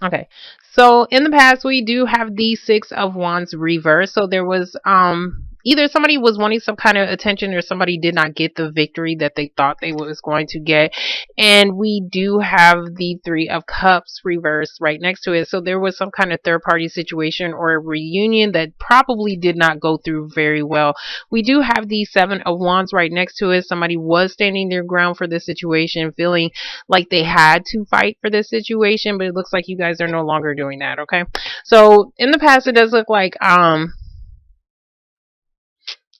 Okay. So in the past we do have the Six of Wands reverse. So there was either somebody was wanting some kind of attention or somebody did not get the victory that they thought they was going to get. And we do have the Three of Cups reverse right next to it. So there was some kind of third party situation or a reunion that probably did not go through very well. We do have the Seven of Wands right next to it. Somebody was standing their ground for this situation, feeling like they had to fight for this situation, but it looks like you guys are no longer doing that. Okay. So in the past it does look like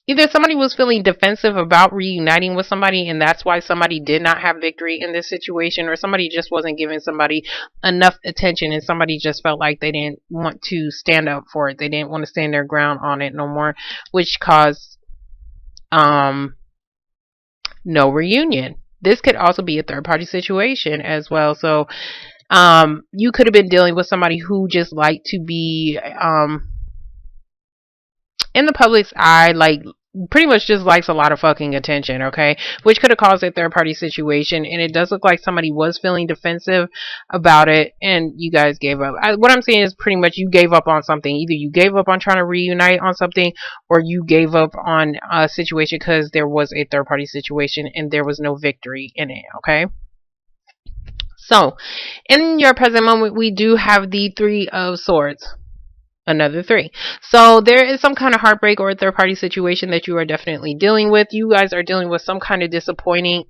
either somebody was feeling defensive about reuniting with somebody and that's why somebody did not have victory in this situation, or somebody just wasn't giving somebody enough attention and somebody just felt like they didn't want to stand up for it, they didn't want to stand their ground on it no more, which caused um no reunion. This could also be a third party situation as well. So you could have been dealing with somebody who just liked to be in the public's eye, like pretty much just likes a lot of fucking attention, okay? Which could have caused a third party situation, and it does look like somebody was feeling defensive about it, and you guys gave up. What I'm saying is pretty much you gave up on something. Either you gave up on trying to reunite on something, or you gave up on a situation because there was a third party situation and there was no victory in it, okay? So, in your present moment, we do have the Three of Swords. Another three. So there is some kind of heartbreak or a third party situation that you are definitely dealing with. You guys are dealing with some kind of disappointment,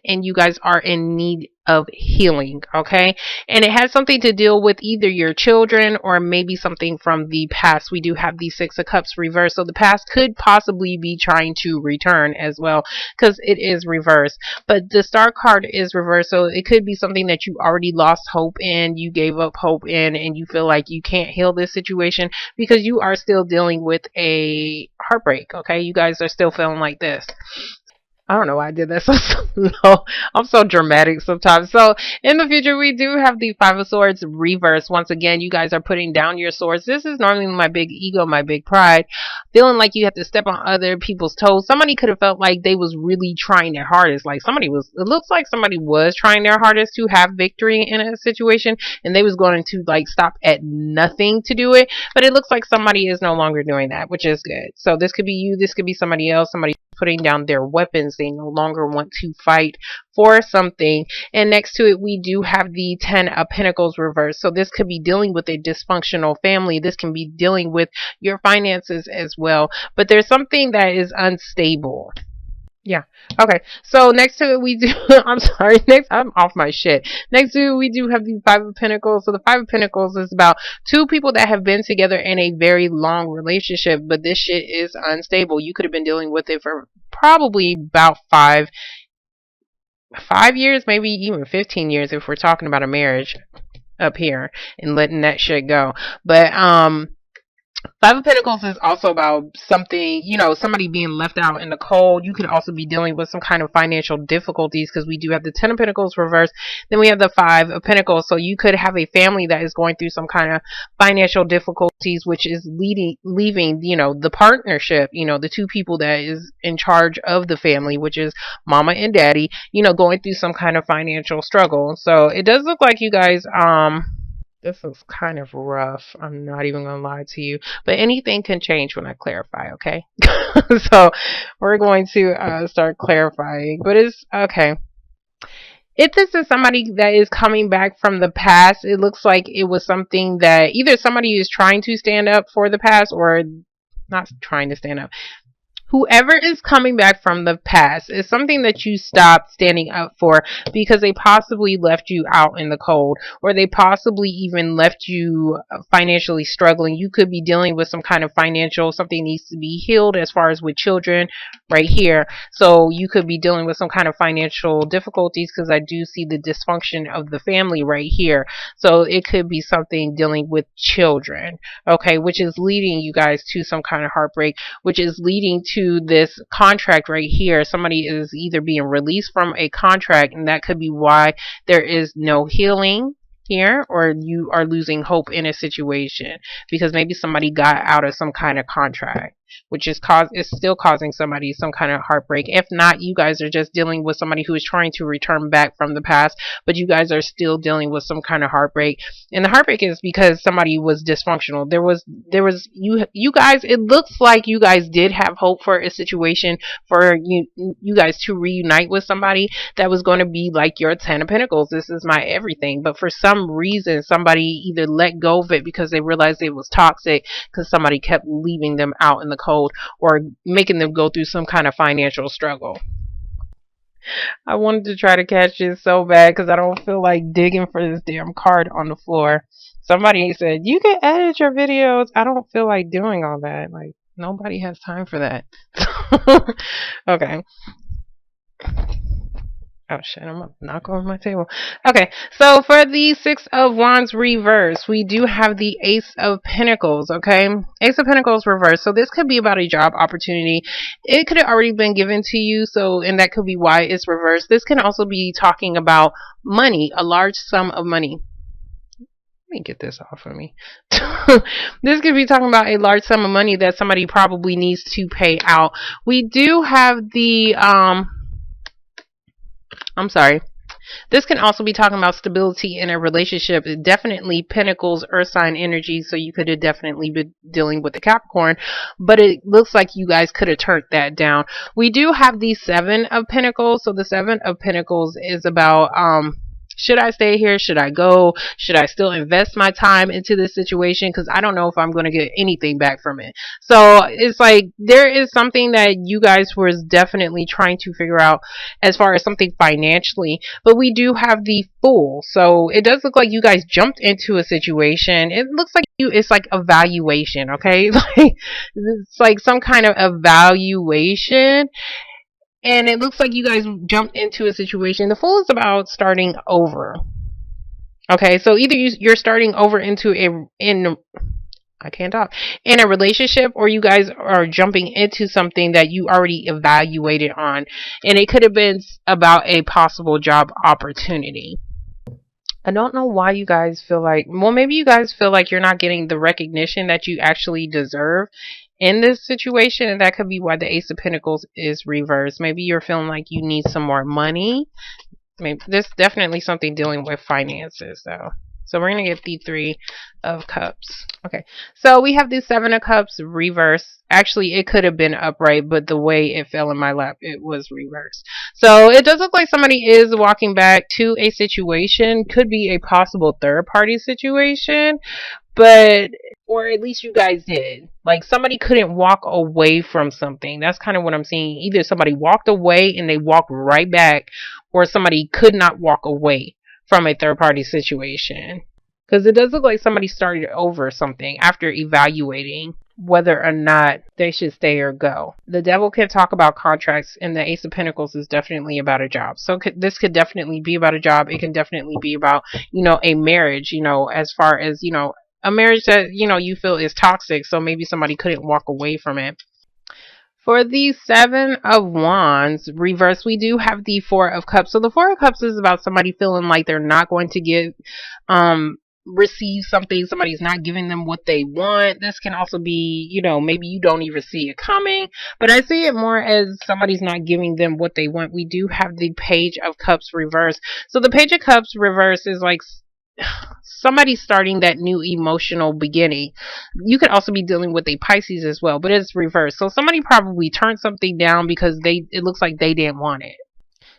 and you guys are in need of healing, okay? And it has something to deal with either your children or maybe something from the past. We do have the Six of Cups reversed, so the past could possibly be trying to return as well because it is reversed. But the Star card is reversed, so it could be something that you already lost hope in, you gave up hope in, and you feel like you can't heal this situation because you are still dealing with a heartbreak, okay? You guys are still feeling like this. I don't know why I did that so slow. I'm so dramatic sometimes. So in the future, we do have the Five of Swords reverse. Once again, you guys are putting down your swords. This is normally my big ego, my big pride, feeling like you have to step on other people's toes. Somebody could have felt like they was really trying their hardest. Like somebody was, it looks like somebody was trying their hardest to have victory in a situation, and they was going to like stop at nothing to do it. But it looks like somebody is no longer doing that, which is good. So this could be you. This could be somebody else. Somebody putting down their weapons. They no longer want to fight for something. And next to it, we do have the Ten of Pentacles reversed. So this could be dealing with a dysfunctional family. This can be dealing with your finances as well. But there's something that is unstable. Yeah. Okay. So next to it, we do. I'm sorry. Next, I'm off my shit. Next to it, we do have the Five of Pentacles. So the Five of Pentacles is about two people that have been together in a very long relationship, but this shit is unstable. You could have been dealing with it for probably about 5 years, maybe even 15 years if we're talking about a marriage up here and letting that shit go. But Five of Pentacles is also about something, somebody being left out in the cold. You could also be dealing with some kind of financial difficulties because we do have the Ten of Pentacles reversed. Then we have the Five of Pentacles. So you could have a family that is going through some kind of financial difficulties, which is leaving, the partnership, the two people that is in charge of the family, which is mama and daddy, going through some kind of financial struggle. So it does look like you guys, this is kind of rough. I'm not even going to lie to you. But anything can change when I clarify, okay? So we're going to start clarifying. But it's okay. If this is somebody that is coming back from the past, it looks like it was something that either somebody is trying to stand up for the past or not trying to stand up. Whoever is coming back from the past is something that you stopped standing up for because they possibly left you out in the cold, or they possibly even left you financially struggling. You could be dealing with some kind of financial, something needs to be healed as far as with children right here. So you could be dealing with some kind of financial difficulties because I do see the dysfunction of the family right here. So it could be something dealing with children, okay, which is leading you guys to some kind of heartbreak, which is leading to this contract right here. Somebody is either being released from a contract, and that could be why there is no healing here, or you are losing hope in a situation because maybe somebody got out of some kind of contract. which is still causing somebody some kind of heartbreak. If not, you guys are just dealing with somebody who is trying to return back from the past, but you guys are still dealing with some kind of heartbreak. And the heartbreak is because somebody was dysfunctional. You guys, it looks like you guys did have hope for a situation for you guys to reunite with somebody that was going to be like your 10 of Pentacles. This is my everything. But for some reason, somebody either let go of it because they realized it was toxic, because somebody kept leaving them out in the cold, or making them go through some kind of financial struggle. I wanted to try to catch it so bad because I don't feel like digging for this damn card on the floor. Somebody said, you can edit your videos. I don't feel like doing all that. Like, nobody has time for that. Okay. Oh shit, I'm gonna knock over my table. Okay, so for the Six of Wands reverse, we do have the Ace of Pentacles, okay? Ace of Pentacles reverse. So this could be about a job opportunity. It could have already been given to you, and that could be why it's reversed. This can also be talking about money, a large sum of money. Let me get this off of me. This could be talking about a large sum of money that somebody probably needs to pay out. We do have the I'm sorry. This can also be talking about stability in a relationship. Definitely Pentacles, Earth sign energy, so you could have definitely been dealing with the Capricorn, but it looks like you guys could have turned that down. We do have the Seven of Pentacles, so the Seven of Pentacles is about should I stay here? Should I go? Should I still invest my time into this situation? Because I don't know if I'm going to get anything back from it. So it's like there is something that you guys were definitely trying to figure out as far as something financially. But we do have the Fool. So it does look like you guys jumped into a situation. It looks like it's like evaluation, okay? Like it's like some kind of evaluation. And it looks like you guys jumped into a situation. The Fool is about starting over. Okay, so either you're starting over I can't talk, in a relationship, or you guys are jumping into something that you already evaluated on. And it could have been about a possible job opportunity. I don't know why you guys feel like, well, maybe you guys feel like you're not getting the recognition that you actually deserve in this situation, and that could be why the Ace of Pentacles is reversed. Maybe you're feeling like you need some more money. Maybe there's definitely something dealing with finances, though. So we're going to get the Three of Cups. Okay, so we have the Seven of Cups reverse. Actually, it could have been upright, but the way it fell in my lap, it was reversed. So it does look like somebody is walking back to a situation. Could be a possible third-party situation, but or at least you guys did. Like somebody couldn't walk away from something. That's kind of what I'm seeing. Either somebody walked away and they walked right back, or somebody could not walk away from a third-party situation. Because it does look like somebody started over something after evaluating whether or not they should stay or go. The Devil can talk about contracts, and the Ace of Pentacles is definitely about a job. So this could definitely be about a job. It can definitely be about, a marriage, as far as, a marriage that, you feel is toxic. So maybe somebody couldn't walk away from it. For the Seven of Wands reverse, we do have the Four of Cups. So the Four of Cups is about somebody feeling like they're not going to receive something. Somebody's not giving them what they want. This can also be, maybe you don't even see it coming, but I see it more as somebody's not giving them what they want. We do have the Page of Cups reverse. So the Page of Cups reverse is like somebody starting that new emotional beginning. You could also be dealing with a Pisces as well, but it's reversed. So somebody probably turned something down because it looks like they didn't want it.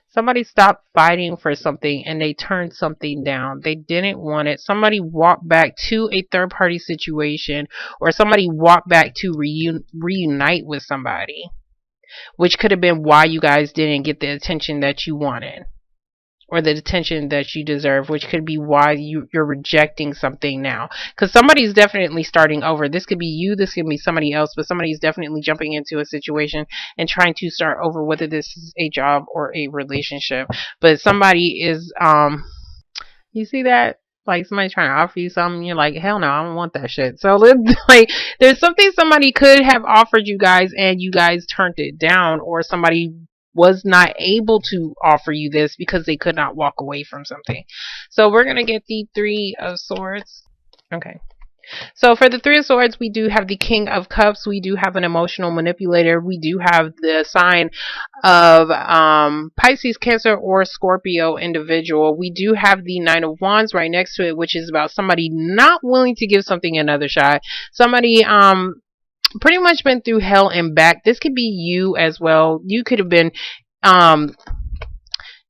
Somebody stopped fighting for something and they turned something down. They didn't want it. Somebody walked back to a third-party situation, or somebody walked back to reunite with somebody, which could have been why you guys didn't get the attention that you wanted, or the attention that you deserve, which could be why you're rejecting something now. Because somebody's definitely starting over. This could be you, this could be somebody else, but somebody's definitely jumping into a situation and trying to start over, whether this is a job or a relationship. But somebody is, you see that? Like somebody trying to offer you something, you're like, hell no, I don't want that shit. So like, there's something somebody could have offered you guys and you guys turned it down, or somebody was not able to offer you this because they could not walk away from something. So we're going to get the Three of Swords. Okay. So for the Three of Swords, we do have the King of Cups. We do have an emotional manipulator. We do have the sign of Pisces, Cancer, or Scorpio individual. We do have the Nine of Wands right next to it, which is about somebody not willing to give something another shot. Somebody pretty much been through hell and back. This could be you as well. You could have been um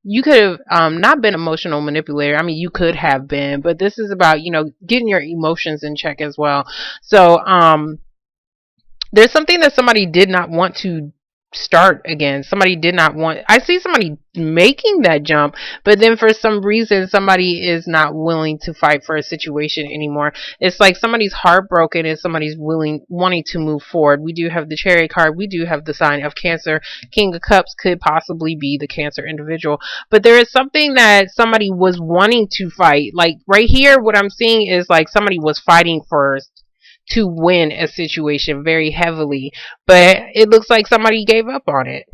not been emotional manipulator. I mean, you could have been, but this is about, getting your emotions in check as well. So there's something that somebody did not want to start again. Somebody did not want, I see somebody making that jump, but then for some reason somebody is not willing to fight for a situation anymore. It's like somebody's heartbroken and somebody's wanting to move forward. We do have the Chariot card. We do have the sign of Cancer. King of Cups could possibly be the Cancer individual, but there is something that somebody was wanting to fight. Like right here, what I'm seeing is like somebody was fighting first to win a situation very heavily, but it looks like somebody gave up on it.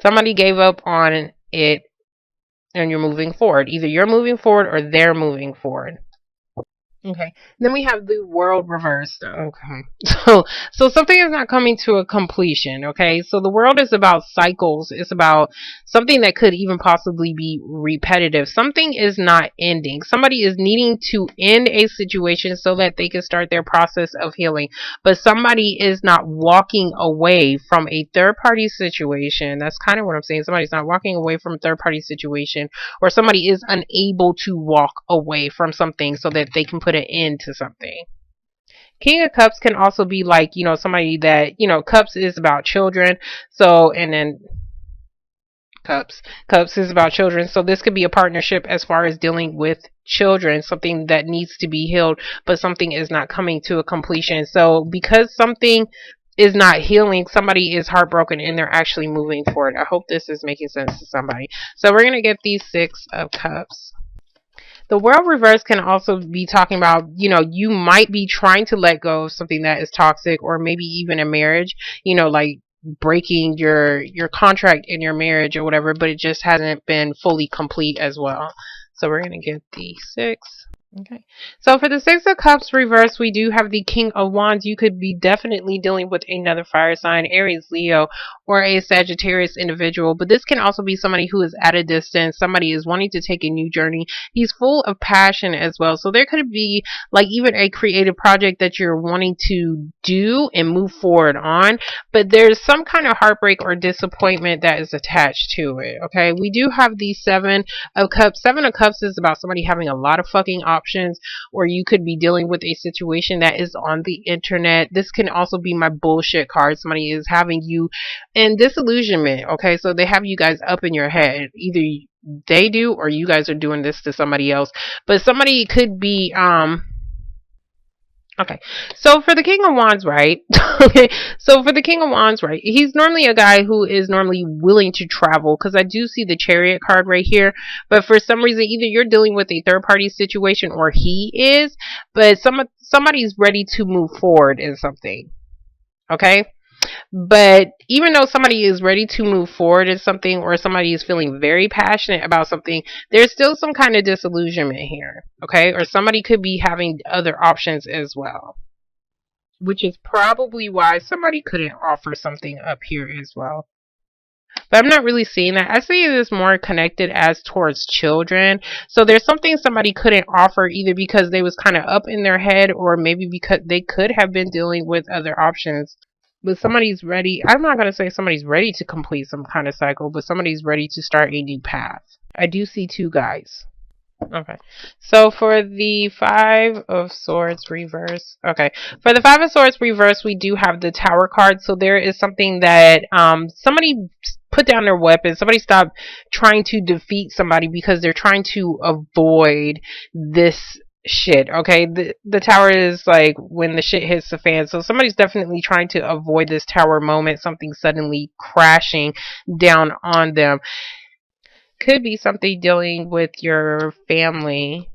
Somebody gave up on it, and you're moving forward. Either you're moving forward or they're moving forward. Okay. Then we have the world reversed. Okay. So something is not coming to a completion. Okay. So the world is about cycles. It's about something that could even possibly be repetitive. Something is not ending. Somebody is needing to end a situation so that they can start their process of healing. But somebody is not walking away from a third party situation. That's kind of what I'm saying. Somebody's not walking away from a third party situation, or somebody is unable to walk away from something so that they can put an end to something. King of Cups can also be like, somebody that, Cups is about children. So, and then Cups is about children. So this could be a partnership as far as dealing with children, something that needs to be healed, but something is not coming to a completion. So because something is not healing, somebody is heartbroken and they're actually moving forward. I hope this is making sense to somebody. So we're going to get these Six of Cups. The world reverse can also be talking about, you might be trying to let go of something that is toxic, or maybe even a marriage, like breaking your contract in your marriage or whatever, but it just hasn't been fully complete as well. So we're going to get the Six. Okay. So for the Six of Cups reverse, we do have the King of Wands. You could be definitely dealing with another fire sign, Aries, Leo, or a Sagittarius individual. But this can also be somebody who is at a distance. Somebody is wanting to take a new journey. He's full of passion as well. So there could be like even a creative project that you're wanting to do and move forward on. But there's some kind of heartbreak or disappointment that is attached to it. Okay. We do have the Seven of Cups. Seven of Cups is about somebody having a lot of fucking options, or you could be dealing with a situation that is on the internet. This can also be my bullshit card. Somebody is having you in disillusionment. Okay, so they have you guys up in your head. Either they do or you guys are doing this to somebody else. But somebody could be okay, so for the King of Wands, right? Okay, so for the King of Wands, right? He's normally a guy who is normally willing to travel, because I do see the Chariot card right here. But for some reason, either you're dealing with a third party situation or he is. But somebody's ready to move forward in something. Okay. But even though somebody is ready to move forward in something, or somebody is feeling very passionate about something, there's still some kind of disillusionment here. Okay. Or somebody could be having other options as well, which is probably why somebody couldn't offer something up here as well. But I'm not really seeing that. I see it as more connected as towards children. So there's something somebody couldn't offer, either because they was kind of up in their head, or maybe because they could have been dealing with other options. But somebody's ready. I'm not going to say somebody's ready to complete some kind of cycle, but somebody's ready to start a new path. I do see two guys. Okay. So for the Five of Swords reverse. Okay. For the Five of Swords reverse, we do have the Tower card. So there is something that somebody put down their weapon. Somebody stopped trying to defeat somebody because they're trying to avoid this shit. Okay, the tower is like when the shit hits the fan. So somebody's definitely trying to avoid this tower moment, something suddenly crashing down on them. Could be something dealing with your family.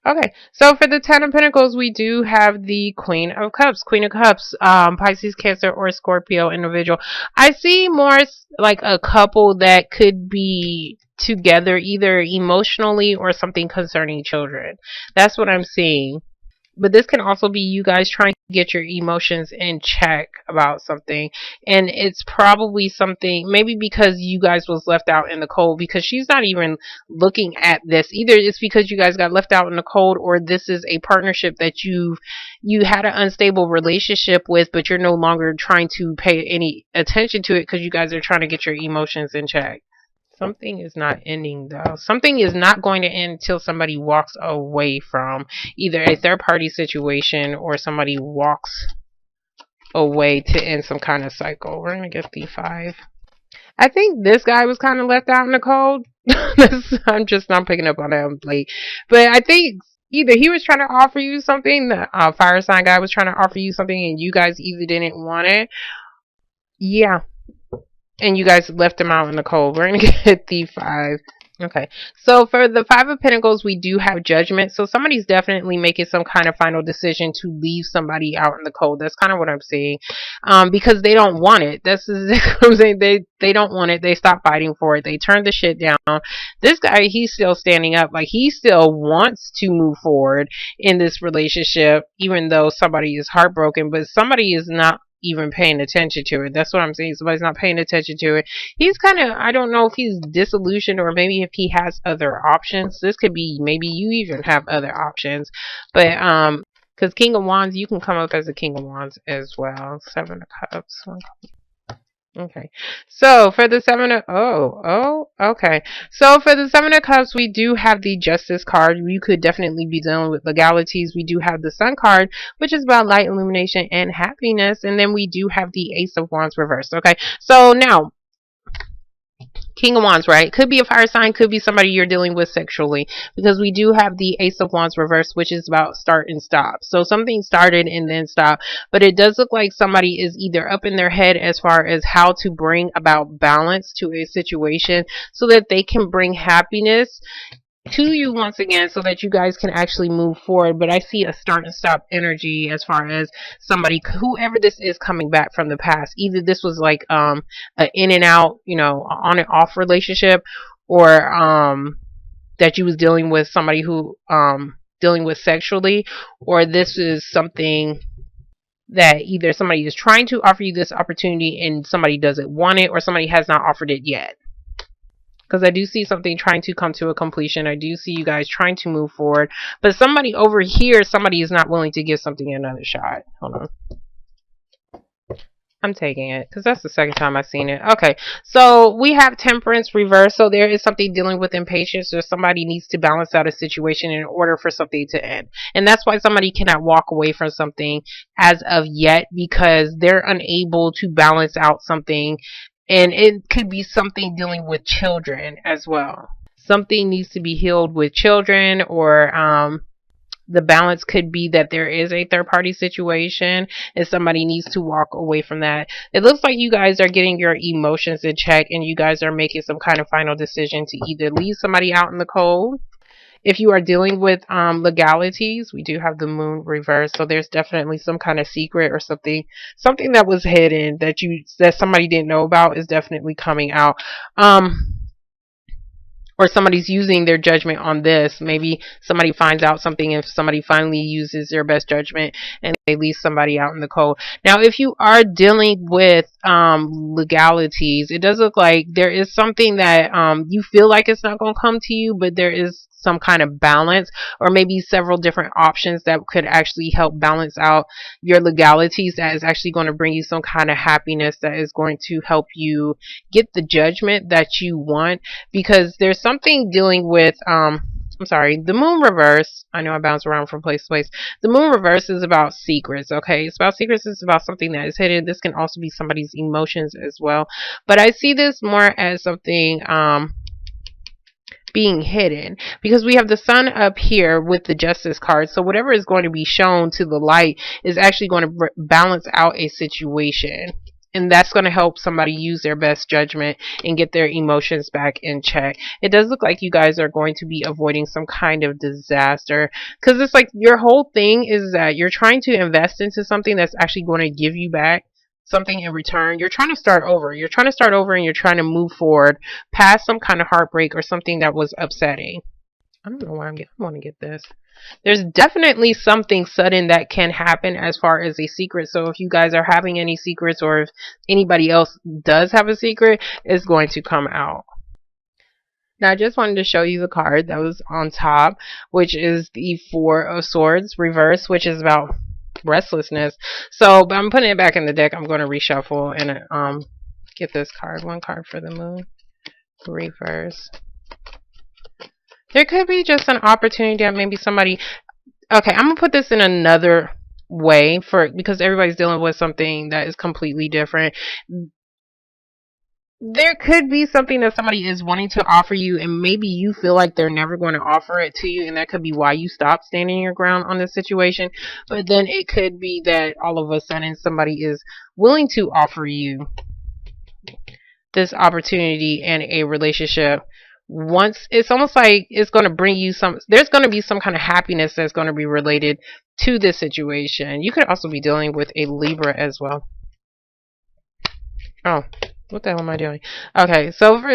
Okay, so for the Ten of Pentacles, we do have the Queen of Cups. Queen of Cups, Pisces, Cancer, or Scorpio individual. I see more like a couple that could be together, either emotionally or something concerning children. That's what I'm seeing. But this can also be you guys trying to get your emotions in check about something. And it's probably something, maybe because you guys was left out in the cold, because she's not even looking at this. Either it's because you guys got left out in the cold, or this is a partnership that you had an unstable relationship with, but you're no longer trying to pay any attention to it because you guys are trying to get your emotions in check. Something is not ending though. Something is not going to end until somebody walks away from either a third party situation or somebody walks away to end some kind of cycle. We're going to get the 5. I think this guy was kind of left out in the cold. I'm just not picking up on that late. But I think either he was trying to offer you something, the fire sign guy was trying to offer you something, and you guys either didn't want it. Yeah. And you guys left him out in the cold. We're going to get the 5. Okay. So for the 5 of Pentacles, we do have Judgment. So somebody's definitely making some kind of final decision to leave somebody out in the cold. That's kind of what I'm seeing. Because they don't want it. That's what I'm saying. They don't want it. They stop fighting for it. They turn the shit down. This guy, he's still standing up. Like, he still wants to move forward in this relationship, even though somebody is heartbroken. But somebody is not even paying attention to it. That's what I'm saying. Somebody's not paying attention to it. He's kind of, I don't know if he's disillusioned or maybe if he has other options. This could be, maybe you even have other options. But because King of Wands, you can come up as a King of Wands as well. 7 of Cups. Okay, so for the 7 of, okay. So for the 7 of Cups, we do have the Justice card. You could definitely be dealing with legalities. We do have the Sun card, which is about light, illumination, and happiness. And then we do have the Ace of Wands reversed. Okay, so now, King of Wands, right? Could be a fire sign, could be somebody you're dealing with sexually, because we do have the Ace of Wands reversed, which is about start and stop. So something started and then stopped, but it does look like somebody is either up in their head as far as how to bring about balance to a situation so that they can bring happiness to you once again, so that you guys can actually move forward. But I see a start and stop energy as far as somebody, whoever this is, coming back from the past. Either this was like an in and out, you know, on and off relationship, or that you was dealing with somebody who dealing with sexually, or this is something that either somebody is trying to offer you this opportunity and somebody doesn't want it, or somebody has not offered it yet. Because I do see something trying to come to a completion. I do see you guys trying to move forward. But somebody over here, somebody is not willing to give something another shot. Hold on. I'm taking it because that's the second time I've seen it. Okay, so we have Temperance reversed. So there is something dealing with impatience, or somebody needs to balance out a situation in order for something to end. And that's why somebody cannot walk away from something as of yet, because they're unable to balance out something. And it could be something dealing with children as well. Something needs to be healed with children, or the balance could be that there is a third party situation and somebody needs to walk away from that. It looks like you guys are getting your emotions in check, and you guys are making some kind of final decision to either leave somebody out in the cold. If you are dealing with legalities, we do have the Moon reversed. So there's definitely some kind of secret or something that was hidden that somebody didn't know about is definitely coming out. Or somebody's using their judgment on this. Maybe somebody finds out something if somebody finally uses their best judgment and they leave somebody out in the cold. Now, if you are dealing with legalities, it does look like there is something that you feel like it's not going to come to you, but there is some kind of balance, or maybe several different options that could actually help balance out your legalities, that is actually going to bring you some kind of happiness, that is going to help you get the judgment that you want. Because there's something dealing with I'm sorry, the Moon reverse. I know I bounce around from place to place. The Moon reverse is about secrets, okay? It's about secrets. It's about something that is hidden. This can also be somebody's emotions as well. But I see this more as something being hidden, because we have the Sun up here with the Justice card. So whatever is going to be shown to the light is actually going to balance out a situation. And that's going to help somebody use their best judgment and get their emotions back in check. It does look like you guys are going to be avoiding some kind of disaster, because it's like your whole thing is that you're trying to invest into something that's actually going to give you back something in return. You're trying to start over. You're trying to start over and you're trying to move forward past some kind of heartbreak or something that was upsetting. I don't know why I want to get this. There's definitely something sudden that can happen as far as a secret. So if you guys are having any secrets, or if anybody else does have a secret, it's going to come out. Now, I just wanted to show you the card that was on top, which is the Four of Swords reverse, which is about restlessness. So, but I'm putting it back in the deck. I'm going to reshuffle and get this card. One card for the Moon reverse. There could be just an opportunity that maybe somebody. Okay, I'm gonna put this in another way because everybody's dealing with something that is completely different. There could be something that somebody is wanting to offer you, and maybe you feel like they're never going to offer it to you, and that could be why you stop standing your ground on this situation. But then it could be that all of a sudden somebody is willing to offer you this opportunity and a relationship. Once it's almost like it's going to bring you there's going to be some kind of happiness that's going to be related to this situation. You could also be dealing with a Libra as well. Oh, what the hell am I doing? Okay, so for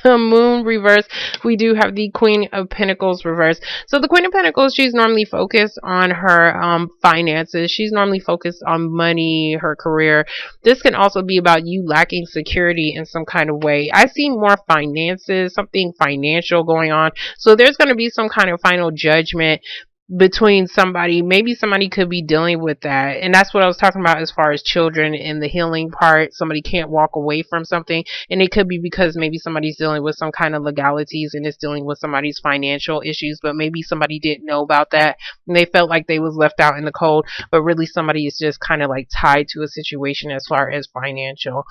the Moon reverse, we do have the Queen of Pentacles reverse. So the Queen of Pentacles, she's normally focused on her finances. She's normally focused on money, her career. This can also be about you lacking security in some kind of way. I see more finances, something financial going on. So there's going to be some kind of final judgment between somebody. Maybe somebody could be dealing with that, and that's what I was talking about as far as children and the healing part. Somebody can't walk away from something, and it could be because maybe somebody's dealing with some kind of legalities and is dealing with somebody's financial issues, but maybe somebody didn't know about that and they felt like they was left out in the cold, but really somebody is just kind of like tied to a situation as far as financial.